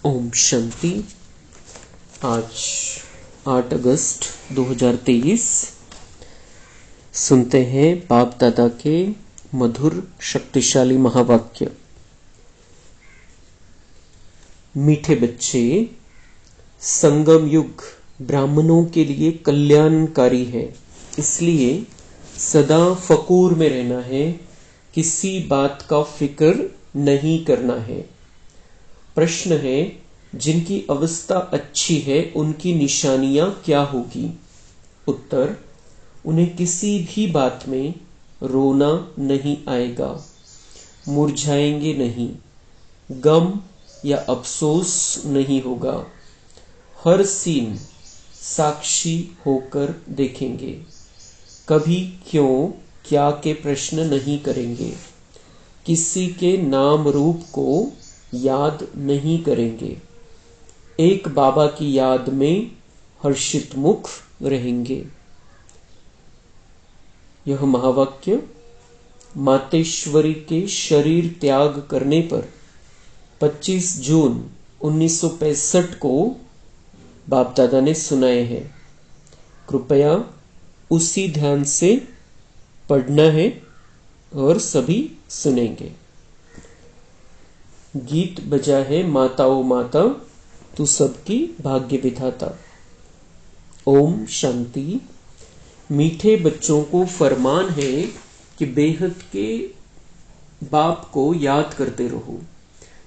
ओम शांति। आज 8 अगस्त 2023 सुनते हैं बाप दादा के मधुर शक्तिशाली महावाक्य। मीठे बच्चे, संगम युग ब्राह्मणों के लिए कल्याणकारी है, इसलिए सदा फकूर में रहना है, किसी बात का फिक्र नहीं करना है। प्रश्न है, जिनकी अवस्था अच्छी है उनकी निशानियां क्या होगी? उत्तर, उन्हें किसी भी बात में रोना नहीं आएगा, मुरझाएंगे नहीं, गम या अफसोस नहीं होगा। हर सीन साक्षी होकर देखेंगे, कभी क्यों क्या के प्रश्न नहीं करेंगे, किसी के नाम रूप को याद नहीं करेंगे, एक बाबा की याद में हर्षित मुख रहेंगे। यह महावाक्य मातेश्वरी के शरीर त्याग करने पर 25 जून 1965 को बाप दादा ने सुनाए हैं। कृपया उसी ध्यान से पढ़ना है और सभी सुनेंगे। गीत बजा है माताओ माता, तू सबकी भाग्य विधाता। ओम शांति। मीठे बच्चों को फरमान है कि बेहद के बाप को याद करते रहो।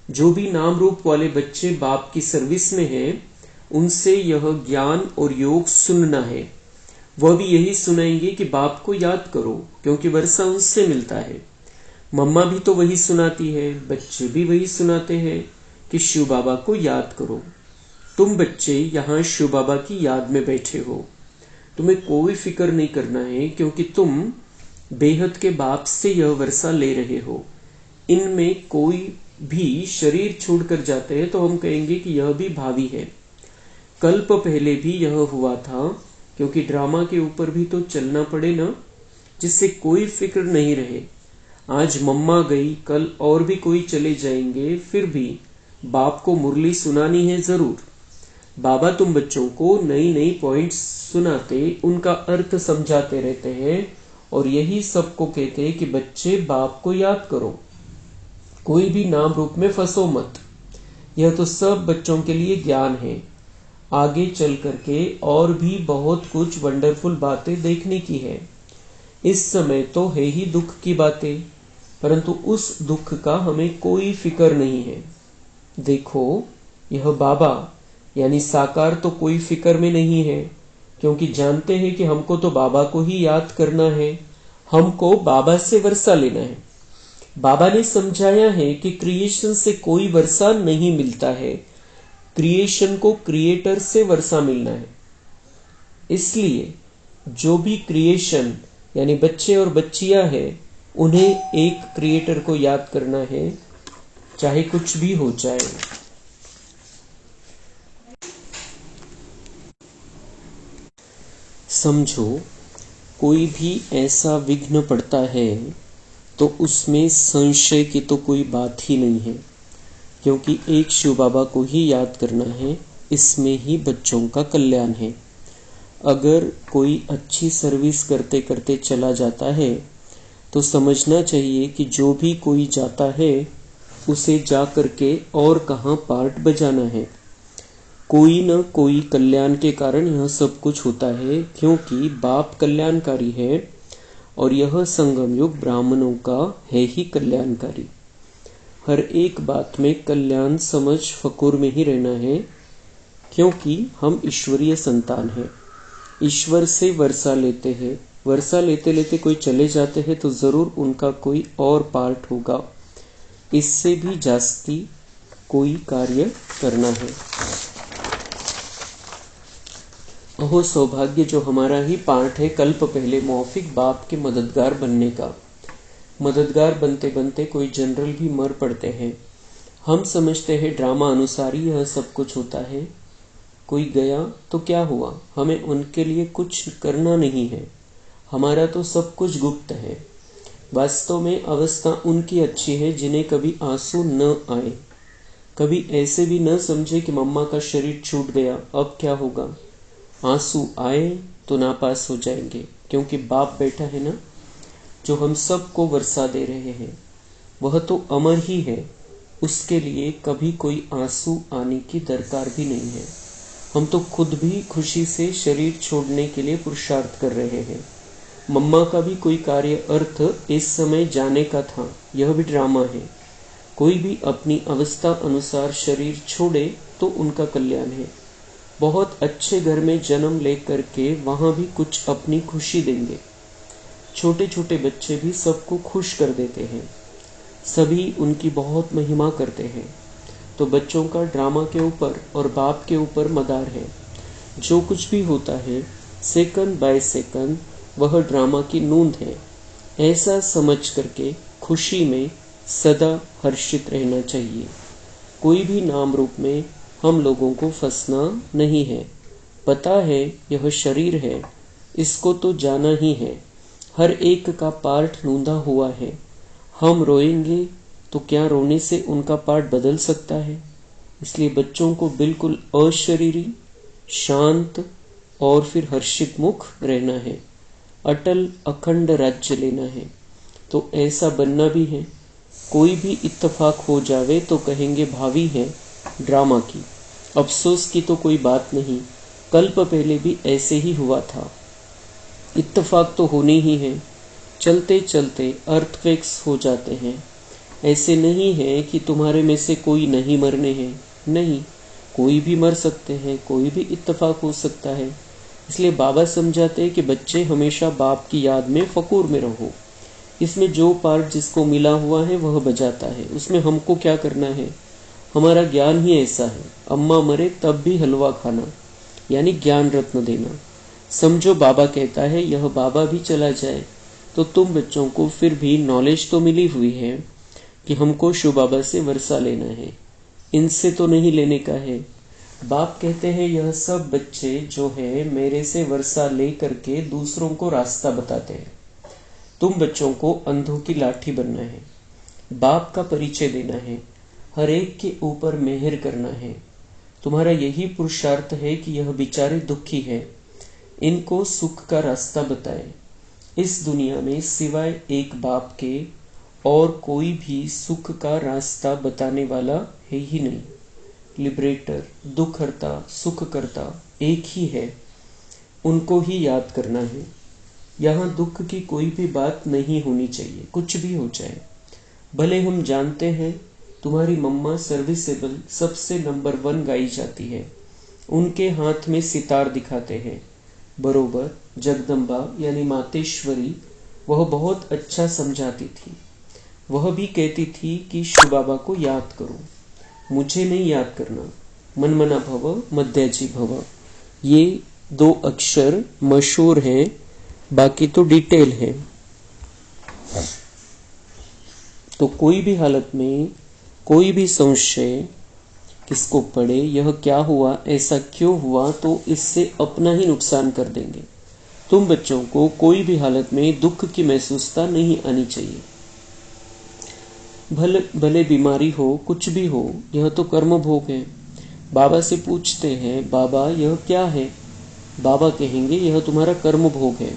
जो भी नाम रूप वाले बच्चे बाप की सर्विस में हैं, उनसे यह ज्ञान और योग सुनना है। वह भी यही सुनाएंगे कि बाप को याद करो, क्योंकि वर्षा उनसे मिलता है। मम्मा भी तो वही सुनाती है, बच्चे भी वही सुनाते हैं कि शिव बाबा को याद करो। तुम बच्चे यहाँ शिव बाबा की याद में बैठे हो, तुम्हें कोई फिक्र नहीं करना है, क्योंकि तुम बेहद के बाप से यह वर्षा ले रहे हो। इनमें कोई भी शरीर छोड़कर जाते हैं तो हम कहेंगे कि यह भी भावी है। कल्प पहले भी यह हुआ था, क्योंकि ड्रामा के ऊपर भी तो चलना पड़े ना, जिससे कोई फिक्र नहीं रहे। आज मम्मा गई, कल और भी कोई चले जाएंगे, फिर भी बाप को मुरली सुनानी है जरूर। बाबा तुम बच्चों को नई नई पॉइंट्स सुनाते, उनका अर्थ समझाते रहते हैं, और यही सबको कहते हैं कि बच्चे बाप को याद करो, कोई भी नाम रूप में फंसो मत। यह तो सब बच्चों के लिए ज्ञान है। आगे चल करके और भी बहुत कुछ वंडरफुल बातें देखने की है। इस समय तो है ही दुख की बातें, परंतु उस दुख का हमें कोई फिक्र नहीं है। देखो, यह बाबा यानी साकार तो कोई फिक्र में नहीं है, क्योंकि जानते हैं कि हमको तो बाबा को ही याद करना है, हमको बाबा से वर्षा लेना है। बाबा ने समझाया है कि क्रिएशन से कोई वर्षा नहीं मिलता है, क्रिएशन को क्रिएटर से वर्षा मिलना है। इसलिए जो भी क्रिएशन यानी बच्चे और बच्चियां हैं, उन्हें एक क्रिएटर को याद करना है, चाहे कुछ भी हो जाए। समझो, कोई भी ऐसा विघ्न पड़ता है तो उसमें संशय की तो कोई बात ही नहीं है, क्योंकि एक शिव बाबा को ही याद करना है, इसमें ही बच्चों का कल्याण है। अगर कोई अच्छी सर्विस करते करते चला जाता है तो समझना चाहिए कि जो भी कोई जाता है उसे जा करके और कहाँ पार्ट बजाना है। कोई न कोई कल्याण के कारण यह सब कुछ होता है, क्योंकि बाप कल्याणकारी है और यह संगम युग ब्राह्मणों का है ही कल्याणकारी। हर एक बात में कल्याण समझ फकुर में ही रहना है, क्योंकि हम ईश्वरीय संतान हैं। ईश्वर से वर्षा लेते हैं, वर्षा लेते लेते कोई चले जाते हैं तो जरूर उनका कोई और पार्ट होगा। इससे भी जास्ती कोई कार्य करना है। अहो सौभाग्य जो हमारा ही पार्ट है कल्प पहले मौफिक बाप के मददगार बनने का। मददगार बनते बनते कोई जनरल भी मर पड़ते हैं। हम समझते हैं ड्रामा अनुसार ही यह सब कुछ होता है। कोई गया तो क्या हुआ, हमें उनके लिए कुछ करना नहीं है, हमारा तो सब कुछ गुप्त है। वास्तव में अवस्था उनकी अच्छी है जिन्हें कभी आंसू न आए। कभी ऐसे भी न समझे कि मम्मा का शरीर छूट गया, अब क्या होगा। आंसू आए तो नापास हो जाएंगे, क्योंकि बाप बैठा है ना, जो हम सबको वर्षा दे रहे हैं, वह तो अमर ही है। उसके लिए कभी कोई आंसू आने की दरकार भी नहीं है। हम तो खुद भी खुशी से शरीर छोड़ने के लिए पुरुषार्थ कर रहे हैं। मम्मा का भी कोई कार्य अर्थ इस समय जाने का था, यह भी ड्रामा है। कोई भी अपनी अवस्था अनुसार शरीर छोड़े तो उनका कल्याण है। बहुत अच्छे घर में जन्म लेकर के वहां भी कुछ अपनी खुशी देंगे। छोटे छोटे बच्चे भी सबको खुश कर देते हैं, सभी उनकी बहुत महिमा करते हैं। तो बच्चों का ड्रामा के ऊपर और बाप के ऊपर मदार है। जो कुछ भी होता है सेकंड बाय सेकंड वह ड्रामा की नूंद है। ऐसा समझ करके खुशी में सदा हर्षित रहना चाहिए। कोई भी नाम रूप में हम लोगों को फंसना नहीं है। पता है यह शरीर है, इसको तो जाना ही है। हर एक का पार्ट नूंदा हुआ है। हम रोएंगे तो क्या रोने से उनका पार्ट बदल सकता है। इसलिए बच्चों को बिल्कुल अशरीरी, शांत और फिर हर्षित मुख रहना है। अटल अखंड राज्य लेना है, तो ऐसा बनना भी है। कोई भी इत्तेफाक हो जावे तो कहेंगे भावी है ड्रामा की। अफसोस की तो कोई बात नहीं, कल्प पहले भी ऐसे ही हुआ था। इत्तेफाक तो होने ही है। चलते चलते अर्थक्वेक्स हो जाते हैं। ऐसे नहीं है कि तुम्हारे में से कोई नहीं मरने हैं, नहीं, कोई भी मर सकते हैं, कोई भी इत्तेफाक हो सकता है। इसलिए बाबा समझाते हैं कि बच्चे हमेशा बाप की याद में फकूर में रहो। इसमें जो पार्ट जिसको मिला हुआ है वह बजाता है, उसमें हमको क्या करना है। हमारा ज्ञान ही ऐसा है, अम्मा मरे तब भी हलवा खाना, यानी ज्ञान रत्न देना। समझो बाबा कहता है यह बाबा भी चला जाए तो तुम बच्चों को फिर भी नॉलेज तो मिली हुई है कि हमको शिव बाबा से वर्षा लेना है, इनसे तो नहीं लेने का है। बाप कहते हैं यह सब बच्चे जो है मेरे से वर्षा ले करके दूसरों को रास्ता बताते हैं। तुम बच्चों को अंधों की लाठी बनना है, बाप का परिचय देना है, हर एक के ऊपर मेहर करना है। तुम्हारा यही पुरुषार्थ है कि यह बेचारे दुखी है, इनको सुख का रास्ता बताए। इस दुनिया में सिवाय एक बाप के और कोई भी सुख का रास्ता बताने वाला है ही नहीं। लिबरेटर, दुख हरता, सुख करता एक ही है, उनको ही याद करना है। यहाँ दुख की कोई भी बात नहीं होनी चाहिए, कुछ भी हो जाए। भले हम जानते हैं तुम्हारी मम्मा सर्विसेबल सबसे नंबर 1 गाई जाती है, उनके हाथ में सितार दिखाते हैं बरोबर। जगदम्बा यानी मातेश्वरी वह बहुत अच्छा समझाती थी। वह भी कहती थी कि शिव बाबा को याद करो, मुझे नहीं याद करना। मनमना भव मध्याजी भव, ये 2 अक्षर मशहूर हैं, बाकी तो डिटेल है। तो कोई भी हालत में कोई भी संशय किसको पड़े, यह क्या हुआ, ऐसा क्यों हुआ, तो इससे अपना ही नुकसान कर देंगे। तुम बच्चों को कोई भी हालत में दुख की महसूसता नहीं आनी चाहिए। भले बीमारी हो, कुछ भी हो, यह तो कर्म भोग है। बाबा से पूछते हैं बाबा यह क्या है, बाबा कहेंगे यह तुम्हारा कर्म भोग है।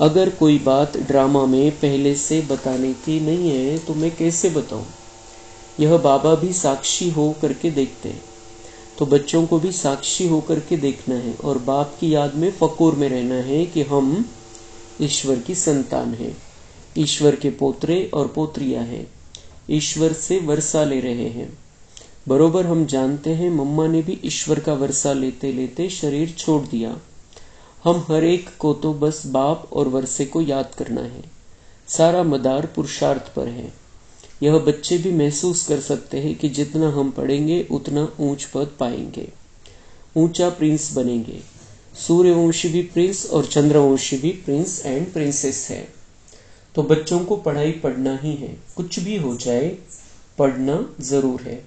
अगर कोई बात ड्रामा में पहले से बताने की नहीं है तो मैं कैसे बताऊं। यह बाबा भी साक्षी हो करके देखते हैं, तो बच्चों को भी साक्षी हो करके देखना है और बाप की याद में फकूर में रहना है कि हम ईश्वर की संतान हैं, ईश्वर के पोतरे और पोत्रियां हैं, ईश्वर से वर्षा ले रहे हैं। बरोबर हम जानते हैं मम्मा ने भी ईश्वर का वर्षा लेते लेते शरीर छोड़ दिया। हम हर एक को तो बस बाप और वर्षे को याद करना है। सारा मदार पुरुषार्थ पर है। यह बच्चे भी महसूस कर सकते हैं कि जितना हम पढ़ेंगे उतना ऊंच पद पाएंगे, ऊंचा प्रिंस बनेंगे। सूर्यवंशी भी प्रिंस और चंद्रवंशी भी प्रिंस एंड प्रिंसेस है। तो बच्चों को पढ़ाई पढ़ना ही है, कुछ भी हो जाए पढ़ना जरूर है।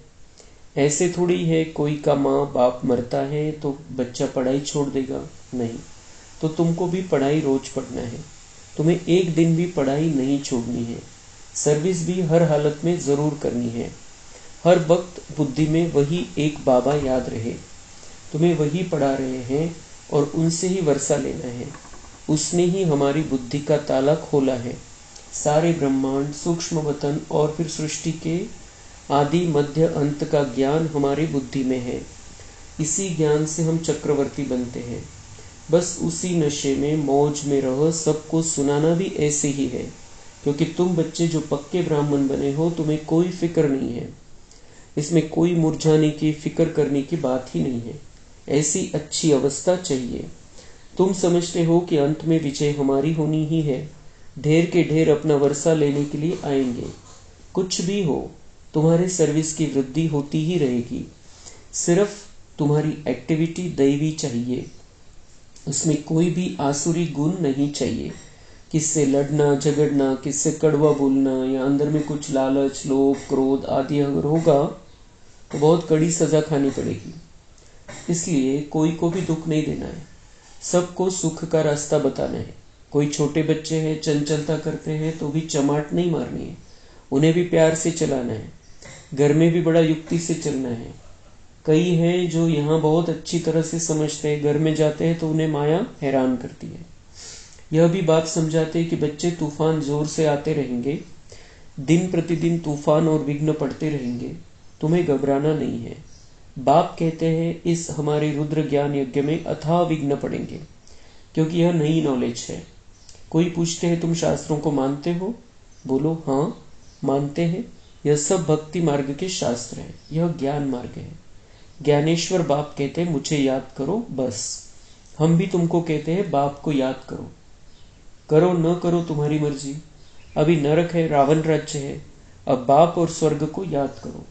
ऐसे थोड़ी है कोई का माँ बाप मरता है तो बच्चा पढ़ाई छोड़ देगा, नहीं। तो तुमको भी पढ़ाई रोज पढ़ना है, तुम्हें एक दिन भी पढ़ाई नहीं छोड़नी है। सर्विस भी हर हालत में जरूर करनी है। हर वक्त बुद्धि में वही एक बाबा याद रहे। तुम्हें वही पढ़ा रहे हैं और उनसे ही वर्षा लेना है। उसने ही हमारी बुद्धि का ताला खोला है। सारे ब्रह्मांड, सूक्ष्म वतन और फिर सृष्टि के आदि मध्य अंत का ज्ञान हमारी बुद्धि में है। इसी ज्ञान से हम चक्रवर्ती बनते हैं। बस उसी नशे में, मौज में रहो। सबको सुनाना भी ऐसे ही है, क्योंकि तुम बच्चे जो पक्के ब्राह्मण बने हो, तुम्हें कोई फिक्र नहीं है। इसमें कोई मुरझाने की, फिक्र करने की बात ही नहीं है। ऐसी अच्छी अवस्था चाहिए। तुम समझते हो कि अंत में विजय हमारी होनी ही है। ढेर के ढेर अपना वर्षा लेने के लिए आएंगे। कुछ भी हो, तुम्हारे सर्विस की वृद्धि होती ही रहेगी। सिर्फ तुम्हारी एक्टिविटी दैवी चाहिए। उसमें कोई भी आसुरी गुण नहीं चाहिए। किससे लड़ना झगड़ना, किससे कड़वा बोलना, या अंदर में कुछ लालच, लोभ, क्रोध आदि अगर होगा तो बहुत कड़ी सजा खानी पड़ेगी। इसलिए कोई को भी दुख नहीं देना है। सबको सुख का रास्ता बताना है। कोई छोटे बच्चे हैं, चंचलता करते हैं, तो भी चमाट नहीं मारनी है। उन्हें भी प्यार से चलाना है। घर में भी बड़ा युक्ति से चलना है। कई हैं जो यहाँ बहुत अच्छी तरह से समझते हैं, घर में जाते हैं तो उन्हें माया हैरान करती है। यह भी बात समझाते हैं कि बच्चे, तूफान जोर से आते रहेंगे, दिन प्रतिदिन तूफान और विघ्न पड़ते रहेंगे, तुम्हें घबराना नहीं है। बाप कहते हैं इस हमारे रुद्र ज्ञान यज्ञ में अथाह विघ्न पड़ेंगे, क्योंकि यह नई नॉलेज है। कोई पूछते हैं तुम शास्त्रों को मानते हो? बोलो हाँ मानते हैं। यह सब भक्ति मार्ग के शास्त्र है, यह ज्ञान मार्ग है। ज्ञानेश्वर बाप कहते हैं मुझे याद करो बस। हम भी तुमको कहते हैं बाप को याद करो। करो न करो तुम्हारी मर्जी। अभी नरक है, रावण राज्य है। अब बाप और स्वर्ग को याद करो।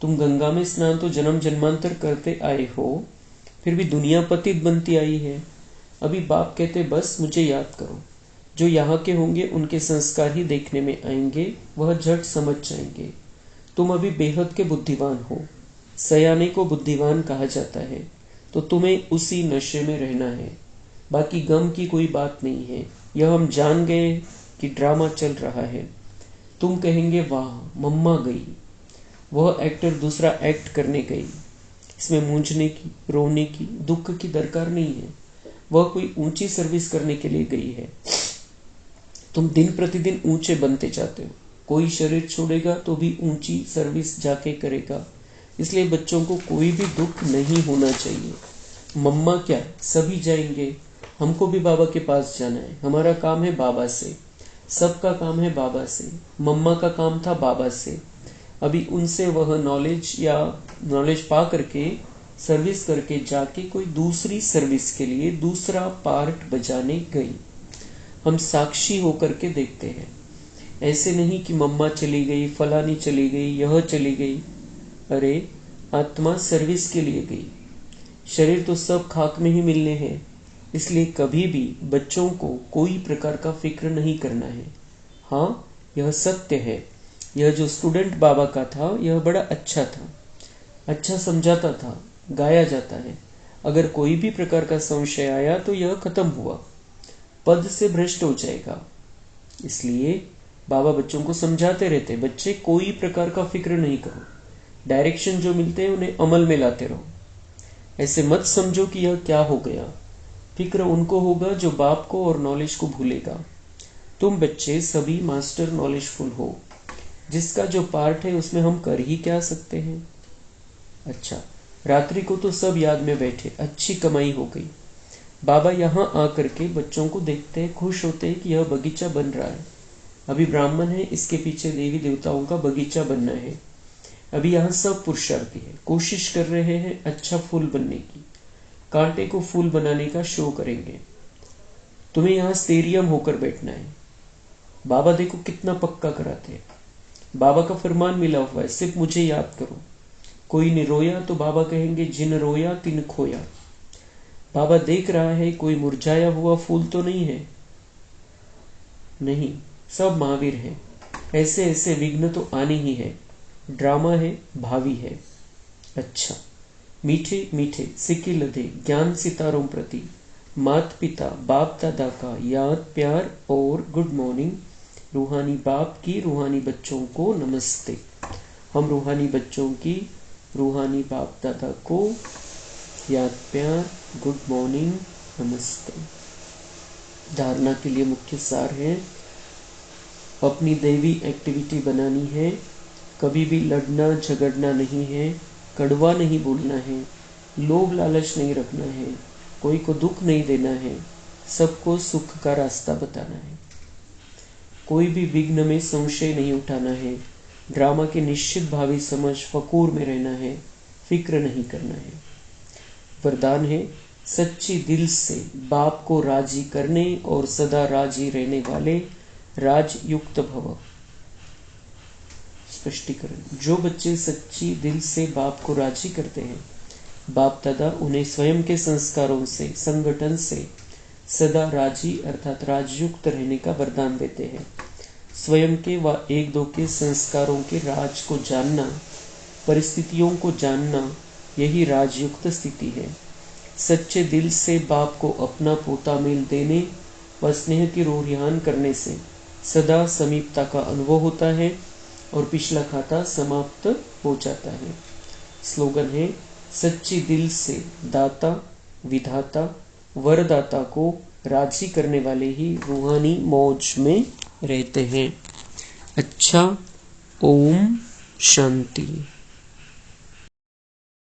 तुम गंगा में स्नान तो जन्म जन्मांतर करते आए हो, फिर भी दुनिया पतित बनती आई है। अभी बाप कहते बस मुझे याद करो। जो यहाँ के होंगे उनके संस्कार ही देखने में आएंगे, वह झट समझ जाएंगे। तुम अभी बेहद के बुद्धिमान हो। सयाने को बुद्धिमान कहा जाता है, तो तुम्हें उसी नशे में रहना है। बाकी गम की कोई बात नहीं है। यह हम जान गए कि ड्रामा चल रहा है। तुम कहेंगे वाह मम्मा गई, वह एक्टर दूसरा एक्ट करने गई। इसमें मूंझने की, रोने की, दुख की दरकार नहीं है। वह कोई ऊंची सर्विस करने के लिए गई है। तुम दिन प्रतिदिन ऊंचे बनते जाते हो। कोई शरीर छोड़ेगा तो भी ऊंची सर्विस जाके करेगा। इसलिए बच्चों को कोई भी दुख नहीं होना चाहिए। मम्मा क्या, सभी जाएंगे। हमको भी बाबा के पास जाना है। हमारा काम है बाबा से, सबका काम है बाबा से। मम्मा का काम था बाबा से। अभी उनसे वह नॉलेज पा करके, सर्विस करके जाके कोई दूसरी सर्विस के लिए दूसरा पार्ट बजाने गई। हम साक्षी होकर के देखते हैं। ऐसे नहीं कि मम्मा चली गई, फलानी चली गई, यह चली गई। अरे आत्मा सर्विस के लिए गई। शरीर तो सब खाक में ही मिलने हैं। इसलिए कभी भी बच्चों को कोई प्रकार का फिक्र नहीं करना है। हाँ, यह सत्य है। यह जो स्टूडेंट बाबा का था, यह बड़ा अच्छा था, अच्छा समझाता था, गाया जाता है। अगर कोई भी प्रकार का संशय आया तो यह खत्म हुआ, पद से भ्रष्ट हो जाएगा। इसलिए बाबा बच्चों को समझाते रहते, बच्चे कोई प्रकार का फिक्र नहीं करो। डायरेक्शन जो मिलते हैं उन्हें अमल में लाते रहो। ऐसे मत समझो कि यह क्या हो गया। फिक्र उनको होगा जो बाप को और नॉलेज को भूलेगा। तुम बच्चे सभी मास्टर नॉलेजफुल हो। जिसका जो पार्ट है उसमें हम कर ही क्या सकते हैं। अच्छा, रात्रि को तो सब याद में बैठे, अच्छी कमाई हो गई। बाबा यहाँ आकर के बच्चों को देखते हैं, खुश होते हैं कि यह बगीचा बन रहा है। अभी ब्राह्मण है, इसके पीछे देवी देवताओं का बगीचा बनना है। अभी यहाँ सब पुरुषार्थी है, कोशिश कर रहे हैं अच्छा फूल बनने की। कांटे को फूल बनाने का शो करेंगे। तुम्हें यहाँ स्टेरियम होकर बैठना है। बाबा देखो कितना पक्का कराते हैं। बाबा का फरमान मिला हुआ है, सिर्फ मुझे याद करो। कोई ने रोया तो बाबा कहेंगे जिन रोया तिन खोया। बाबा देख रहा है कोई मुरझाया हुआ फूल तो नहीं है। नहीं, सब महावीर है। ऐसे ऐसे विघ्न तो आने ही है। ड्रामा है, भावी है। अच्छा, मीठे मीठे सिक्के लदे ज्ञान सितारों प्रति मात पिता बाप दादा का याद प्यार और गुड मॉर्निंग। रूहानी बाप की रूहानी बच्चों को नमस्ते। हम रूहानी बच्चों की रूहानी बाप दादा को याद प्यार, गुड मॉर्निंग, नमस्ते। धारणा के लिए मुख्य सार है, अपनी दैवी एक्टिविटी बनानी है, कभी भी लड़ना झगड़ना नहीं है, कड़वा नहीं बोलना है, लोभ लालच नहीं रखना है, कोई को दुख नहीं देना है, सबको सुख का रास्ता बताना है, कोई भी विघ्न में संशय नहीं उठाना है, ड्रामा के निश्चित भावी समझ फकूर में रहना है, फिक्र नहीं करना है। वरदान है, सच्ची दिल से बाप को राजी करने और सदा राजी रहने वाले राजयुक्त भव। स्पष्टीकरण, जो बच्चे सच्ची दिल से बाप को राजी करते हैं, बाप दादा उन्हें स्वयं के संस्कारों से, संगठन से सदा राजी अर्थात राजयुक्त रहने का वरदान देते हैं। स्वयं के व एक दो के संस्कारों के राज को जानना, परिस्थितियों को जानना, यही राजयुक्त स्थिति है। सच्चे दिल से बाप को अपना पोता मेल देने व स्नेह की रूहियान करने से सदा समीपता का अनुभव होता है और पिछला खाता समाप्त हो जाता है। स्लोगन है, सच्ची दिल से दाता, विधाता, वरदाता को राजी करने वाले ही रूहानी मौज में रहते हैं। अच्छा, ओम शांति।